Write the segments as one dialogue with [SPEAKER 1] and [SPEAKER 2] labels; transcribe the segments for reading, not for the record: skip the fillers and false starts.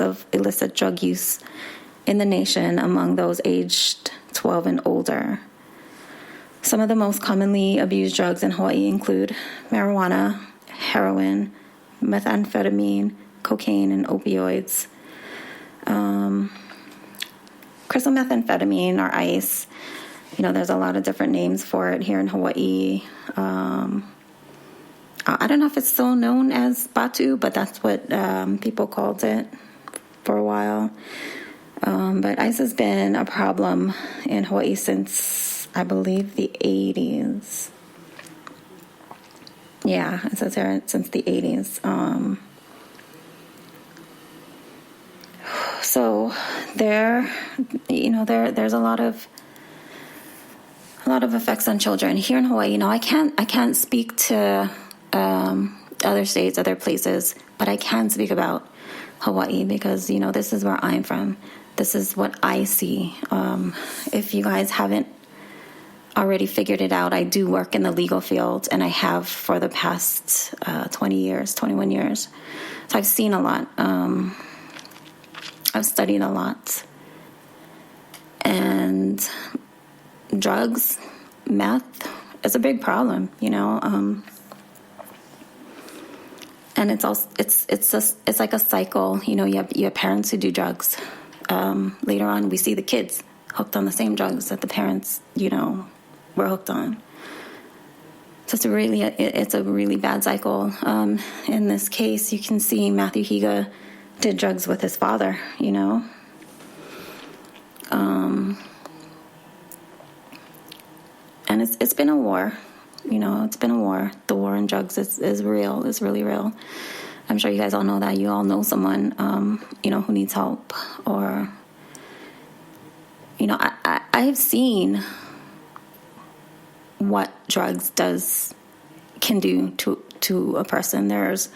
[SPEAKER 1] of illicit drug use in the nation among those aged 12 and older. Some of the most commonly abused drugs in Hawaii include marijuana, heroin, methamphetamine, cocaine, and opioids. Crystal methamphetamine, or ice, there's a lot of different names for it here in Hawaii. I don't know if it's still known as Batu, but that's what people called it for a while. But ice has been a problem in Hawaii since, I believe, the 80s. Yeah, it says here since the 80s. So there's a lot of effects on children here in Hawaii. I can't speak to other states, other places, but I can speak about Hawaii because this is where I'm from. This is what I see. If you guys haven't already figured it out, I do work in the legal field, and I have for the past 21 years. So I've seen a lot. I've studied a lot. And drugs, meth is a big problem, and it's also it's like a cycle. You have parents who do drugs. Later on, we see the kids hooked on the same drugs that the parents, were hooked on. So it's a really bad cycle. In this case, you can see Matthew Higa did drugs with his father, and it's been a war. It's been a war. The war on drugs is real. It's really real. I'm sure you guys all know that. You all know someone, who needs help. Or, I've seen what drugs can do to a person. There's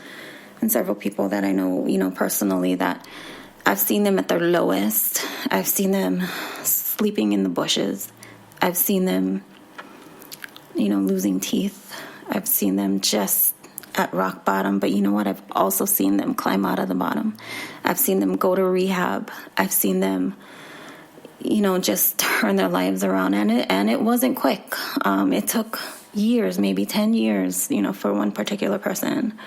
[SPEAKER 1] and several people that I know, personally, that I've seen them at their lowest. I've seen them sleeping in the bushes. I've seen them losing teeth. I've seen them just at rock bottom. But you know what? I've also seen them climb out of the bottom. I've seen them go to rehab. I've seen them, just turn their lives around. And it wasn't quick. It took years, maybe 10 years, for one particular person.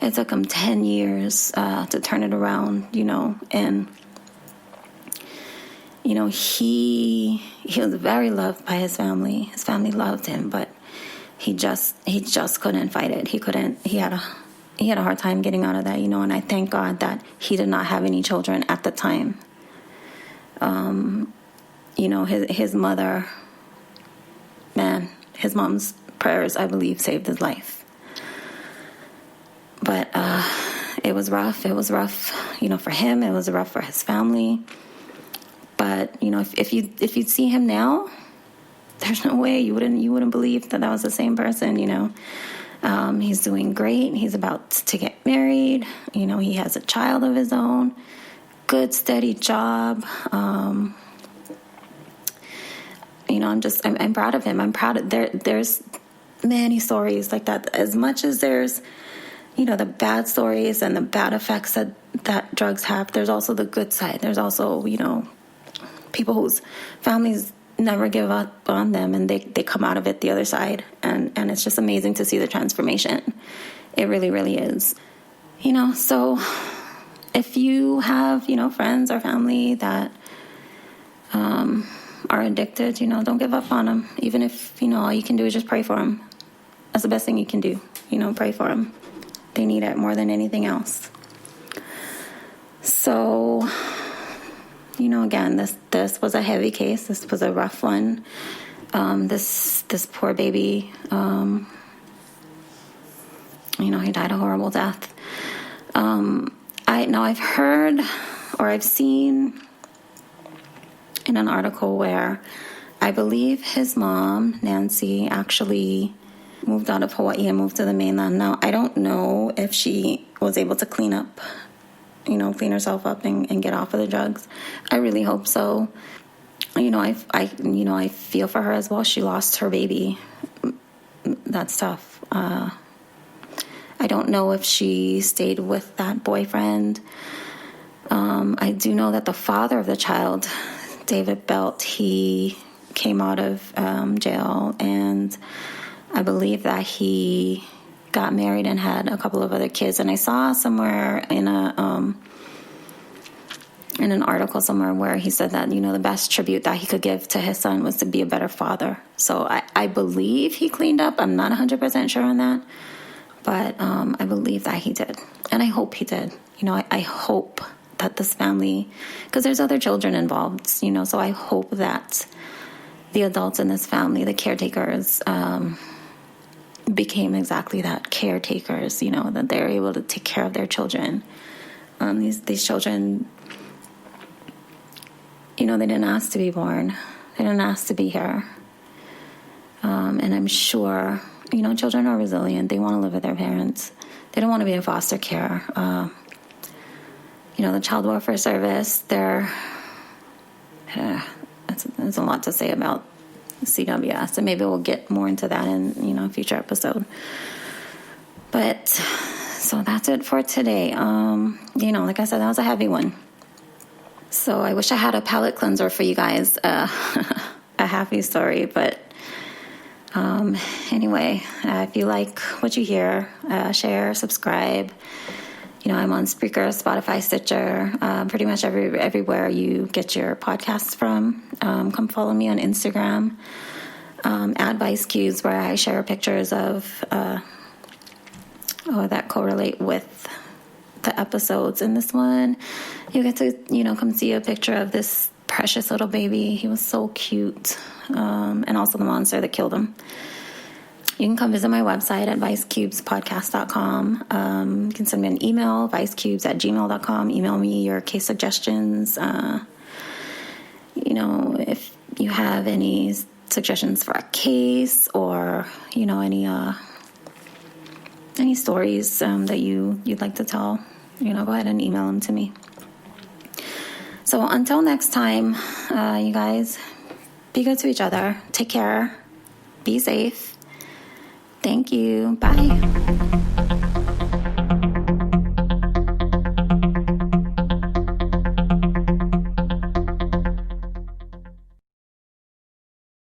[SPEAKER 1] It took him 10 years to turn it around, and he was very loved by his family. His family loved him, but he just couldn't fight it. He had a hard time getting out of that, and I thank God that he did not have any children at the time. His mother, man, his mom's prayers, I believe, saved his life. But it was rough. It was rough, for him. It was rough for his family. But if you'd see him now, there's no way you wouldn't believe that was the same person. He's doing great. He's about to get married. He has a child of his own. Good, steady job. I'm proud of him. I'm proud of there's many stories like that. As much as there's the bad stories and the bad effects that drugs have, there's also the good side. There's also, people whose families never give up on them, and they come out of it the other side. And it's just amazing to see the transformation. It really, really is. So if you have, friends or family that are addicted, don't give up on them. Even if, all you can do is just pray for them. That's the best thing you can do. Pray for them. They need it more than anything else. So, again, this was a heavy case. This was a rough one. This poor baby, he died a horrible death. I've heard, or I've seen in an article where I believe his mom, Nancy, actually moved out of Hawaii and moved to the mainland. Now, I don't know if she was able to clean herself up and get off of the drugs. I really hope so. I feel for her as well. She lost her baby. That's tough. I don't know if she stayed with that boyfriend I do know that the father of the child, David Belt, he came out of jail, and I believe that he got married and had a couple of other kids. And I saw somewhere in an article somewhere where he said that, the best tribute that he could give to his son was to be a better father. So I believe he cleaned up. I'm not 100% sure on that, but I believe that he did. And I hope he did. I hope that this family, because there's other children involved, so I hope that the adults in this family, the caretakers, became exactly that, caretakers, that they're able to take care of their children. These children, they didn't ask to be born. They didn't ask to be here. And I'm sure, children are resilient. They want to live with their parents. They don't want to be in foster care. The Child Welfare Service, there's a lot to say about CWS, and maybe we'll get more into that in, a future episode. But, so that's it for today. Like I said, that was a heavy one. So I wish I had a palate cleanser for you guys, a happy story, but anyway, if you like what you hear, share, subscribe. I'm on Spreaker, Spotify, Stitcher, pretty much everywhere you get your podcasts from. Come follow me on Instagram, at Vice Cubes, where I share pictures of that correlate with the episodes. In this one, you get to, come see a picture of this precious little baby. He was so cute, and also the monster that killed him. You can come visit my website at vicecubespodcast.com. You can send me an email, vicecubes@gmail.com. Email me your case suggestions. If you have any suggestions for a case, or, any stories that you'd like to tell, go ahead and email them to me. So until next time, you guys, be good to each other. Take care. Be safe. Thank you. Bye.